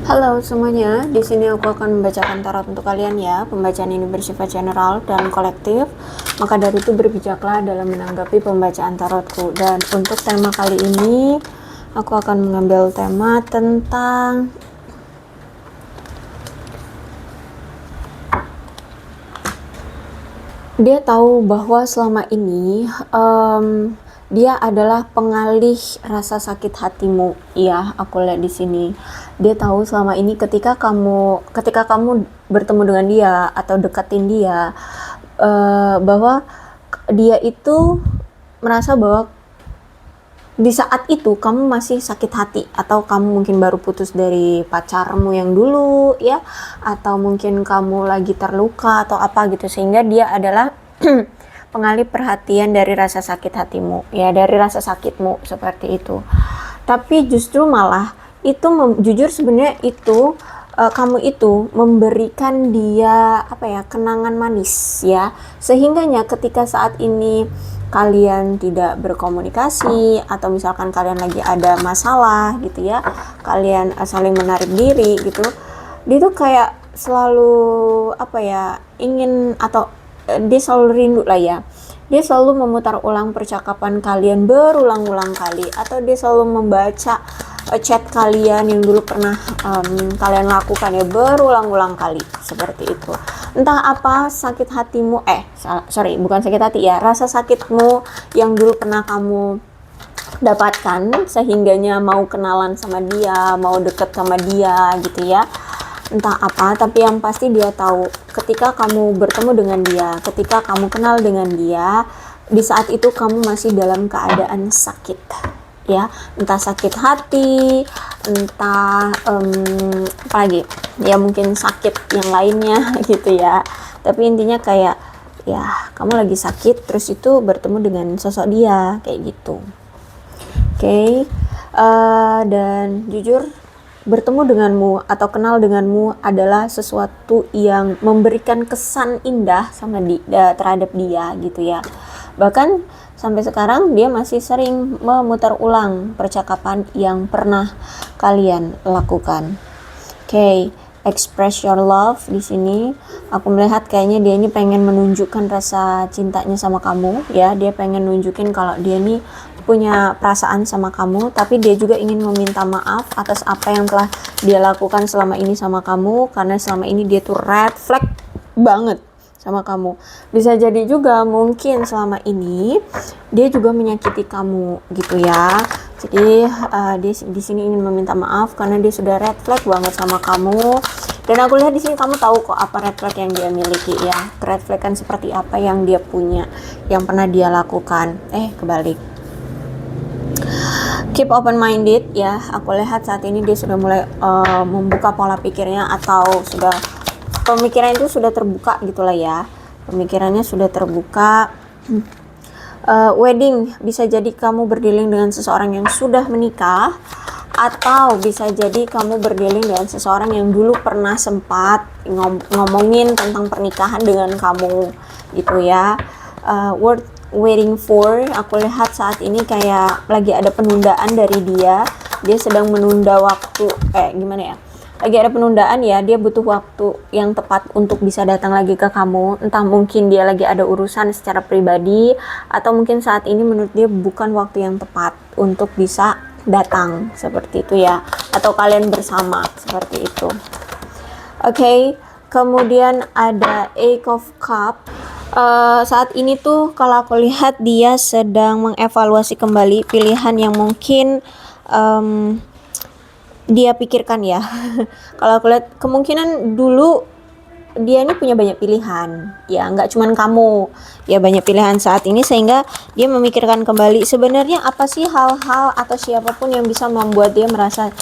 Halo semuanya, di sini aku akan membacakan tarot untuk kalian ya. Pembacaan ini bersifat general dan kolektif, maka dari itu berbijaklah dalam menanggapi pembacaan tarotku. Dan untuk tema kali ini, aku akan mengambil tema tentang dia tahu bahwa selama ini dia adalah pengalih rasa sakit hatimu. Ya, aku lihat di sini. Dia tahu selama ini ketika kamu bertemu dengan dia atau deketin dia, bahwa dia itu merasa bahwa di saat itu kamu masih sakit hati, atau kamu mungkin baru putus dari pacarmu yang dulu ya, atau mungkin kamu lagi terluka atau apa gitu, sehingga dia adalah pengalih perhatian dari rasa sakit hatimu ya, dari rasa sakitmu seperti itu. Tapi justru malah itu jujur sebenarnya itu kamu itu memberikan dia apa ya, kenangan manis ya, sehingganya ketika saat ini kalian tidak berkomunikasi, atau misalkan kalian lagi ada masalah gitu ya, kalian saling menarik diri gitu, dia tuh kayak selalu apa ya, ingin, atau dia selalu rindu lah ya, dia selalu memutar ulang percakapan kalian berulang-ulang kali, atau dia selalu membaca chat kalian yang dulu pernah kalian lakukan ya berulang-ulang kali seperti itu. Entah apa sakit hatimu, bukan sakit hati ya, rasa sakitmu yang dulu pernah kamu dapatkan sehingganya mau kenalan sama dia, mau deket sama dia gitu ya. Entah apa, tapi yang pasti dia tahu ketika kamu bertemu dengan dia, ketika kamu kenal dengan dia, di saat itu kamu masih dalam keadaan sakit ya, entah sakit hati, entah apa lagi ya, mungkin sakit yang lainnya gitu ya. Tapi intinya kayak ya kamu lagi sakit, terus itu bertemu dengan sosok dia kayak gitu. Oke. Dan jujur, bertemu denganmu atau kenal denganmu adalah sesuatu yang memberikan kesan indah terhadap dia gitu ya. Bahkan sampai sekarang dia masih sering memutar ulang percakapan yang pernah kalian lakukan. Oke, express your love di sini. Aku melihat kayaknya dia ini pengen menunjukkan rasa cintanya sama kamu ya. Dia pengen nunjukin kalau dia ini punya perasaan sama kamu, tapi dia juga ingin meminta maaf atas apa yang telah dia lakukan selama ini sama kamu, karena selama ini dia tuh red flag banget sama kamu. Bisa jadi juga mungkin selama ini dia juga menyakiti kamu gitu ya. Jadi dia di sini ingin meminta maaf karena dia sudah red flag banget sama kamu. Dan aku lihat di sini kamu tahu kok apa red flag yang dia miliki ya. Red flag kan seperti apa yang dia punya, yang pernah dia lakukan. Kebalik. Keep open minded ya. Aku lihat saat ini dia sudah mulai membuka pola pikirnya, atau sudah pemikiran itu sudah terbuka gitulah ya. Pemikirannya sudah terbuka. Wedding, bisa jadi kamu berdealing dengan seseorang yang sudah menikah, atau bisa jadi kamu berdealing dengan seseorang yang dulu pernah sempat ngomongin tentang pernikahan dengan kamu gitu ya. Worth waiting for, aku lihat saat ini kayak lagi ada penundaan dari dia sedang menunda waktu, gimana ya, lagi ada penundaan ya, dia butuh waktu yang tepat untuk bisa datang lagi ke kamu. Entah mungkin dia lagi ada urusan secara pribadi, atau mungkin saat ini menurut dia bukan waktu yang tepat untuk bisa datang seperti itu ya, atau kalian bersama seperti itu. Oke, kemudian ada Eight of Cups. Saat ini tuh kalau aku lihat dia sedang mengevaluasi kembali pilihan yang mungkin dia pikirkan ya. Kalau aku lihat kemungkinan dulu dia ini punya banyak pilihan ya, nggak cuman kamu ya, banyak pilihan saat ini, sehingga dia memikirkan kembali sebenarnya apa sih hal-hal atau siapapun yang bisa membuat dia merasa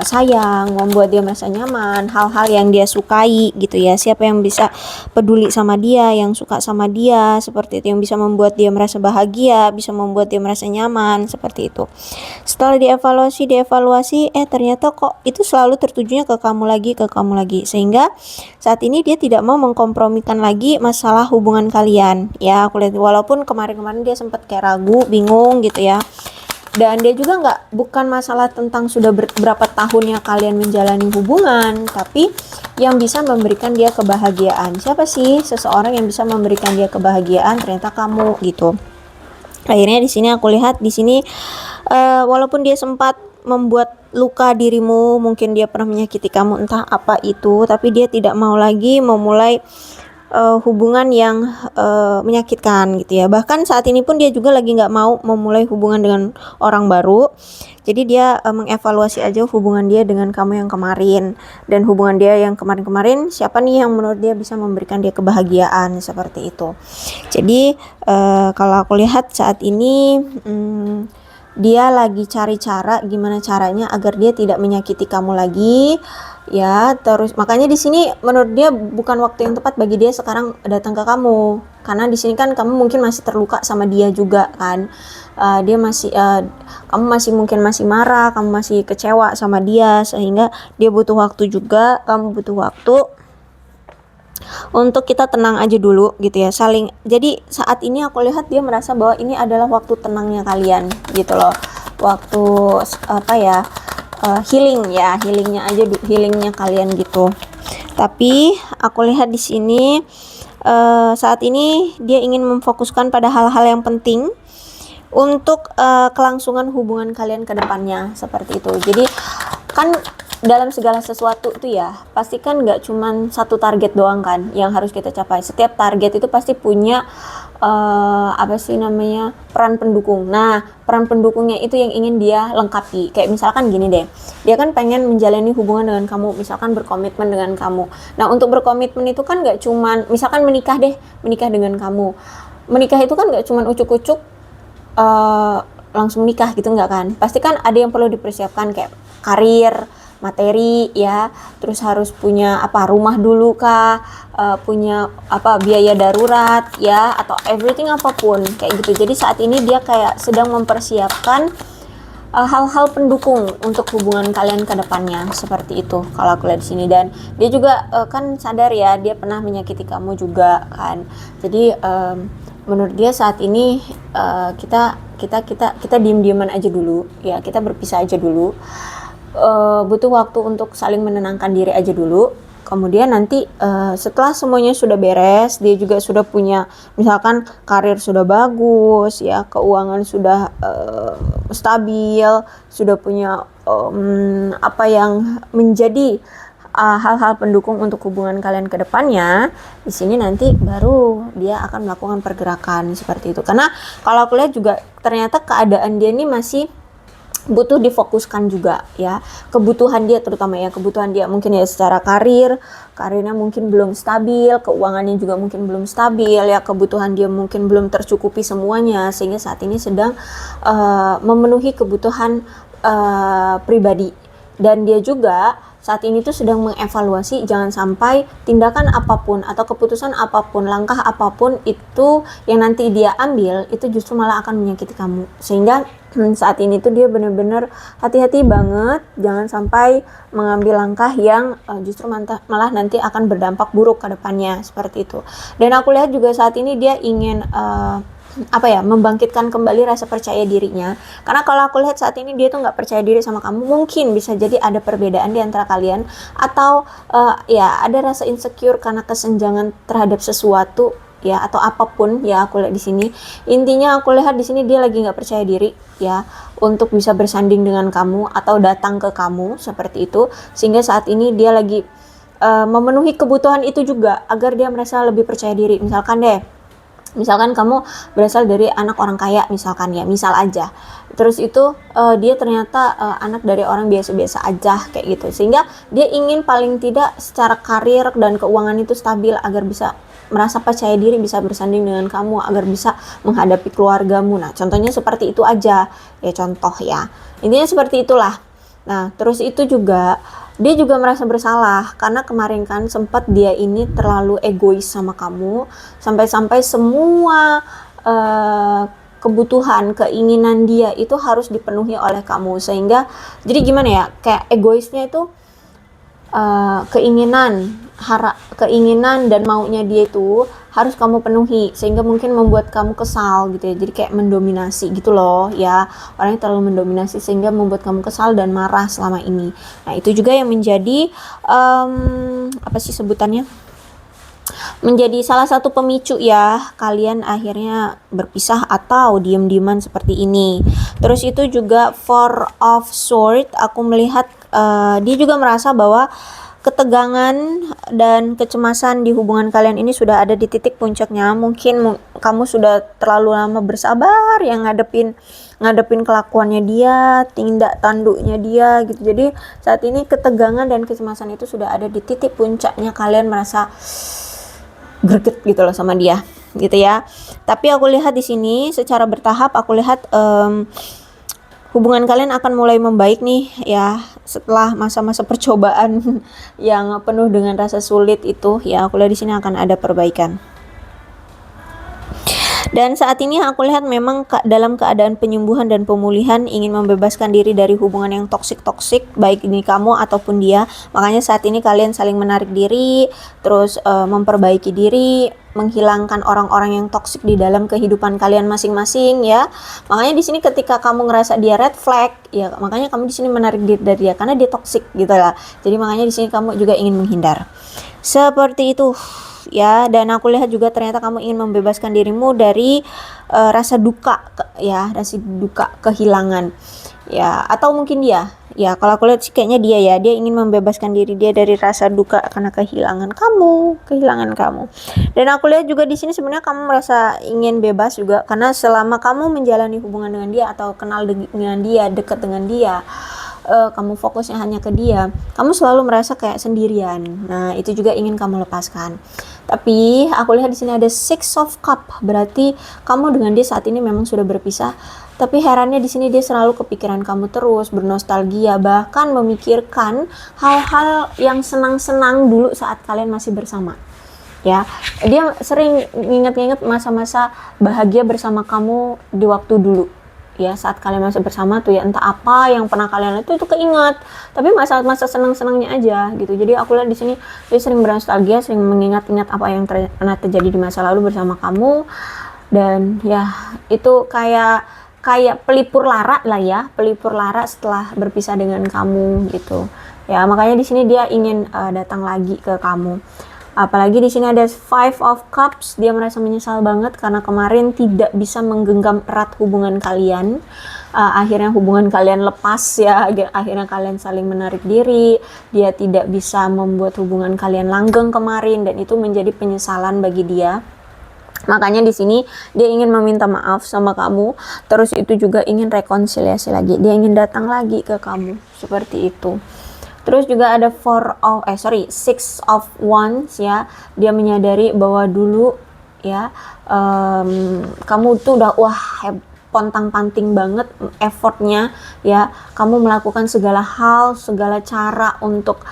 sayang, membuat dia merasa nyaman, hal-hal yang dia sukai gitu ya. Siapa yang bisa peduli sama dia, yang suka sama dia seperti itu, yang bisa membuat dia merasa bahagia, bisa membuat dia merasa nyaman seperti itu. Setelah dievaluasi ternyata kok itu selalu tertujunya ke kamu lagi, sehingga saat ini dia tidak mau mengkompromikan lagi masalah hubungan kalian ya. Aku lihat walaupun kemarin dia sempat kayak ragu, bingung gitu ya, Dan dia juga bukan masalah tentang sudah berapa tahunnya kalian menjalani hubungan, tapi yang bisa memberikan dia kebahagiaan. Siapa sih seseorang yang bisa memberikan dia kebahagiaan? Ternyata kamu gitu. Akhirnya di sini aku lihat di sini walaupun dia sempat membuat luka dirimu, mungkin dia pernah menyakiti kamu entah apa itu, tapi dia tidak mau lagi memulai hubungan yang menyakitkan gitu ya. Bahkan saat ini pun dia juga lagi nggak mau memulai hubungan dengan orang baru. Jadi dia mengevaluasi aja hubungan dia dengan kamu yang kemarin, dan hubungan dia yang kemarin-kemarin siapa nih yang menurut dia bisa memberikan dia kebahagiaan, seperti itu. Jadi kalau aku lihat saat ini dia lagi cari cara gimana caranya agar dia tidak menyakiti kamu lagi ya. Terus makanya di sini menurut dia bukan waktu yang tepat bagi dia sekarang datang ke kamu, karena di sini kan kamu mungkin masih terluka sama dia juga kan. Dia masih kamu masih mungkin masih marah, kamu masih kecewa sama dia, sehingga dia butuh waktu juga, kamu butuh waktu untuk kita tenang aja dulu gitu ya, saling. Jadi saat ini aku lihat dia merasa bahwa ini adalah waktu tenangnya kalian gitu loh, waktu apa ya, healingnya kalian gitu. Tapi aku lihat di sini saat ini dia ingin memfokuskan pada hal-hal yang penting untuk kelangsungan hubungan kalian ke depannya, seperti itu. Jadi kan dalam segala sesuatu tuh ya, pasti kan nggak cuman satu target doang kan yang harus kita capai. Setiap target itu pasti punya apa sih namanya, peran pendukung. Nah, peran pendukungnya itu yang ingin dia lengkapi. Kayak misalkan gini deh, dia kan pengen menjalani hubungan dengan kamu, misalkan berkomitmen dengan kamu. Nah, untuk berkomitmen itu kan nggak cuman misalkan menikah dengan kamu. Menikah itu kan nggak cuman ucuk-ucuk langsung nikah gitu, nggak kan? Pasti kan ada yang perlu dipersiapkan, kayak karir, materi ya, terus harus punya rumah dulu kah, punya biaya darurat ya, atau everything apapun kayak gitu. Jadi saat ini dia kayak sedang mempersiapkan hal-hal pendukung untuk hubungan kalian ke depannya, seperti itu kalau aku lihat di sini. Dan dia juga kan sadar ya, dia pernah menyakiti kamu juga kan. Jadi menurut dia saat ini kita diem-dieman aja dulu ya, kita berpisah aja dulu. Butuh waktu untuk saling menenangkan diri aja dulu. Kemudian nanti setelah semuanya sudah beres, dia juga sudah punya, misalkan karir sudah bagus ya, keuangan sudah stabil, sudah punya apa yang menjadi hal-hal pendukung untuk hubungan kalian ke depannya. Di sini nanti baru dia akan melakukan pergerakan seperti itu. Karena kalau aku lihat juga ternyata keadaan dia ini masih butuh difokuskan juga ya, kebutuhan dia terutama ya, kebutuhan dia mungkin ya secara karirnya mungkin belum stabil, keuangannya juga mungkin belum stabil ya, kebutuhan dia mungkin belum tercukupi semuanya, sehingga saat ini sedang memenuhi kebutuhan pribadi. Dan dia juga saat ini tuh sedang mengevaluasi jangan sampai tindakan apapun atau keputusan apapun, langkah apapun itu yang nanti dia ambil itu justru malah akan menyakiti kamu. Sehingga saat ini tuh dia benar-benar hati-hati banget, jangan sampai mengambil langkah yang justru malah nanti akan berdampak buruk ke depannya, seperti itu. Dan aku lihat juga saat ini dia ingin membangkitkan kembali rasa percaya dirinya. Karena kalau aku lihat saat ini dia tuh nggak percaya diri sama kamu. Mungkin bisa jadi ada perbedaan di antara kalian, atau ada rasa insecure karena kesenjangan terhadap sesuatu ya, atau apapun ya. Aku lihat di sini intinya, aku lihat di sini dia lagi nggak percaya diri ya untuk bisa bersanding dengan kamu atau datang ke kamu, seperti itu. Sehingga saat ini dia lagi memenuhi kebutuhan itu juga agar dia merasa lebih percaya diri. Misalkan kamu berasal dari anak orang kaya misalkan ya, misal aja. Terus itu dia ternyata anak dari orang biasa-biasa aja kayak gitu. Sehingga dia ingin paling tidak secara karir dan keuangan itu stabil agar bisa merasa percaya diri, bisa bersanding dengan kamu, agar bisa menghadapi keluargamu. Nah, contohnya seperti itu aja. Ya contoh ya. Intinya seperti itulah. Nah, terus itu juga dia juga merasa bersalah karena kemarin kan sempat dia ini terlalu egois sama kamu, sampai-sampai semua kebutuhan, keinginan dia itu harus dipenuhi oleh kamu. Sehingga jadi gimana ya, kayak egoisnya itu keinginan dan maunya dia itu harus kamu penuhi, sehingga mungkin membuat kamu kesal gitu ya. Jadi kayak mendominasi gitu loh ya, orangnya terlalu mendominasi sehingga membuat kamu kesal dan marah selama ini. Nah itu juga yang menjadi apa sih sebutannya, menjadi salah satu pemicu ya kalian akhirnya berpisah atau diem-dieman seperti ini. Terus itu juga Four of Swords, aku melihat dia juga merasa bahwa ketegangan dan kecemasan di hubungan kalian ini sudah ada di titik puncaknya. Mungkin kamu sudah terlalu lama bersabar yang ngadepin kelakuannya dia, tindak tanduknya dia gitu. Jadi saat ini ketegangan dan kecemasan itu sudah ada di titik puncaknya, kalian merasa greget gitu loh sama dia gitu ya. Tapi aku lihat di sini secara bertahap, aku lihat hubungan kalian akan mulai membaik nih ya setelah masa-masa percobaan yang penuh dengan rasa sulit itu ya. Aku lihat di sini akan ada perbaikan. Dan saat ini aku lihat memang dalam keadaan penyembuhan dan pemulihan, ingin membebaskan diri dari hubungan yang toksik, baik ini kamu ataupun dia. Makanya saat ini kalian saling menarik diri, terus memperbaiki diri, menghilangkan orang-orang yang toksik di dalam kehidupan kalian masing-masing ya. Makanya di sini ketika kamu ngerasa dia red flag, ya makanya kamu di sini menarik diri dari dia karena dia toksik gitu lah. Jadi makanya di sini kamu juga ingin menghindar. Seperti itu. Ya, dan aku lihat juga ternyata kamu ingin membebaskan dirimu dari rasa duka rasa duka kehilangan ya, atau mungkin dia ya, kalau aku lihat sih kayaknya dia ingin membebaskan diri dia dari rasa duka karena kehilangan kamu. Dan aku lihat juga di sini sebenarnya kamu merasa ingin bebas juga, karena selama kamu menjalani hubungan dengan dia atau kenal dengan dia, dekat dengan dia, kamu fokusnya hanya ke dia, kamu selalu merasa kayak sendirian. Nah, itu juga ingin kamu lepaskan. Tapi aku lihat di sini ada Six of Cup, berarti kamu dengan dia saat ini memang sudah berpisah. Tapi herannya di sini dia selalu kepikiran kamu terus, bernostalgia, bahkan memikirkan hal-hal yang senang-senang dulu saat kalian masih bersama. Ya, dia sering ingat-ingat masa-masa bahagia bersama kamu di waktu dulu. Ya, saat kalian masih bersama tuh ya, entah apa yang pernah kalian itu keingat, tapi masa-masa senang-senangnya aja gitu. Jadi aku lihat di sini dia sering bernostalgia, sering mengingat-ingat apa yang pernah terjadi di masa lalu bersama kamu. Dan ya itu kayak pelipur lara lah ya, pelipur lara setelah berpisah dengan kamu gitu ya. Makanya di sini dia ingin datang lagi ke kamu. Apalagi di sini ada Five of Cups, dia merasa menyesal banget karena kemarin tidak bisa menggenggam erat hubungan kalian. Akhirnya hubungan kalian lepas ya, akhirnya kalian saling menarik diri. Dia tidak bisa membuat hubungan kalian langgeng kemarin, dan itu menjadi penyesalan bagi dia. Makanya di sini dia ingin meminta maaf sama kamu, terus itu juga ingin rekonsiliasi lagi. Dia ingin datang lagi ke kamu, seperti itu. Terus juga ada Six of Wands ya. Dia menyadari bahwa dulu ya kamu tuh udah pontang-panting banget effortnya ya. Kamu melakukan segala hal, segala cara untuk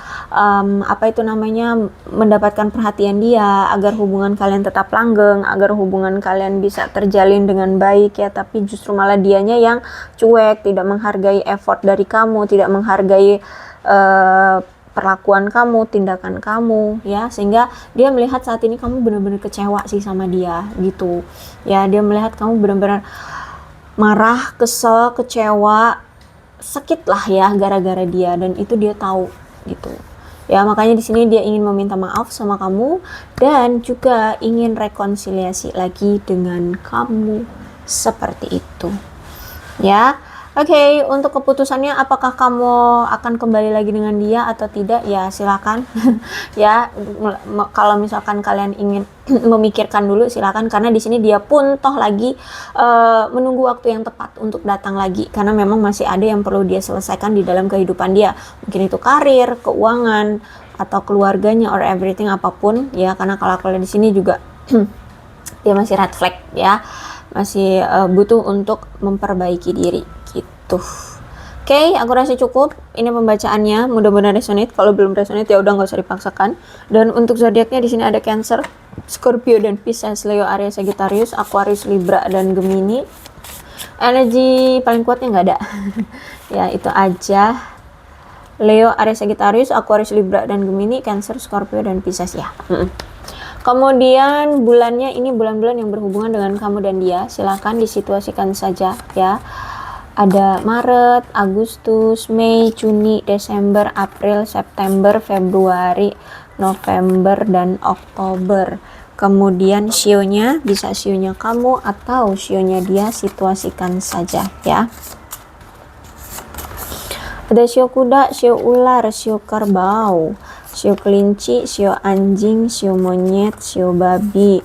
mendapatkan perhatian dia agar hubungan kalian tetap langgeng, agar hubungan kalian bisa terjalin dengan baik ya. Tapi justru malah dianya yang cuek, tidak menghargai effort dari kamu, tidak menghargai perlakuan kamu, tindakan kamu ya, sehingga dia melihat saat ini kamu benar-benar kecewa sih sama dia gitu ya. Dia melihat kamu benar-benar marah, kesel, kecewa, sakit lah ya gara-gara dia, dan itu dia tahu gitu ya. Makanya di sini dia ingin meminta maaf sama kamu dan juga ingin rekonsiliasi lagi dengan kamu, seperti itu ya. Oke, untuk keputusannya apakah kamu akan kembali lagi dengan dia atau tidak, ya silakan ya. Kalau misalkan kalian ingin memikirkan dulu, silakan, karena di sini dia pun toh lagi menunggu waktu yang tepat untuk datang lagi, karena memang masih ada yang perlu dia selesaikan di dalam kehidupan dia, mungkin itu karir, keuangan, atau keluarganya, or everything, apapun ya. Karena kalau kalian di sini juga dia masih red flag ya, masih butuh untuk memperbaiki diri gitu. Oke, aku rasa cukup ini pembacaannya, mudah-mudahan resonate. Kalau belum resonate ya udah nggak usah dipaksakan. Dan untuk zodiaknya di sini ada Cancer, Scorpio dan Pisces, Leo, Aries, Sagittarius, Aquarius, Libra dan Gemini. Energi paling kuatnya nggak ada. Ya itu aja. Leo, Aries, Sagittarius, Aquarius, Libra, dan Gemini, Cancer, Scorpio, dan Pisces ya. Kemudian bulannya ini bulan-bulan yang berhubungan dengan kamu dan dia. Silahkan disituasikan saja ya. Ada Maret, Agustus, Mei, Juni, Desember, April, September, Februari, November, dan Oktober. Kemudian sionya bisa sionya kamu atau sionya dia, situasikan saja ya. Ada sio kuda, sio ular, sio kerbau, sio kelinci, sio anjing, sio monyet, sio babi,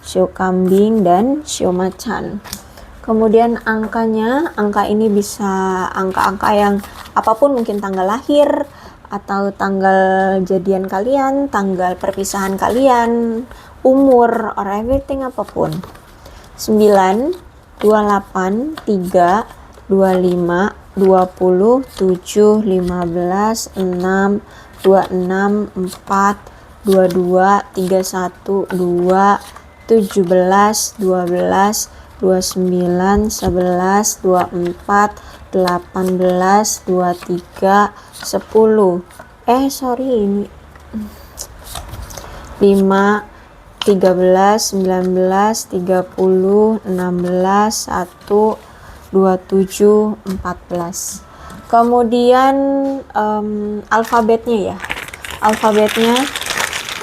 sio kambing, dan sio macan. Kemudian angkanya, angka ini bisa angka-angka yang apapun, mungkin tanggal lahir atau tanggal jadian kalian, tanggal perpisahan kalian, umur, or everything, apapun. 9, 28, 3, 25, 20, 7, 15, 6, 26, 4, 22, 31, 2, 17, 12, 29, 11, 24, 18, 23, 10. Sorry, ini 5, 13, 19, 30, 16, 1, 27, 14. Kemudian alfabetnya ya. Alfabetnya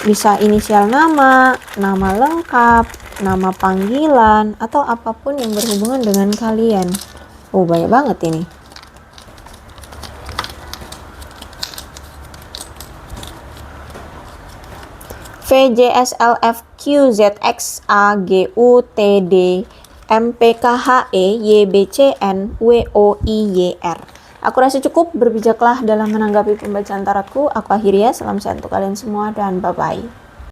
bisa inisial nama, nama lengkap, nama panggilan, atau apapun yang berhubungan dengan kalian. Oh, banyak banget ini. V, J, S, L, F, Q, Z, X, A, G, U, T, D, M, P, K, H, E, Y, B, C, N, W, O, I, Y, R. Aku rasa cukup, berbijaklah dalam menanggapi pembacaan tarotku. Aku akhiri ya, salam sehat untuk kalian semua dan bye-bye.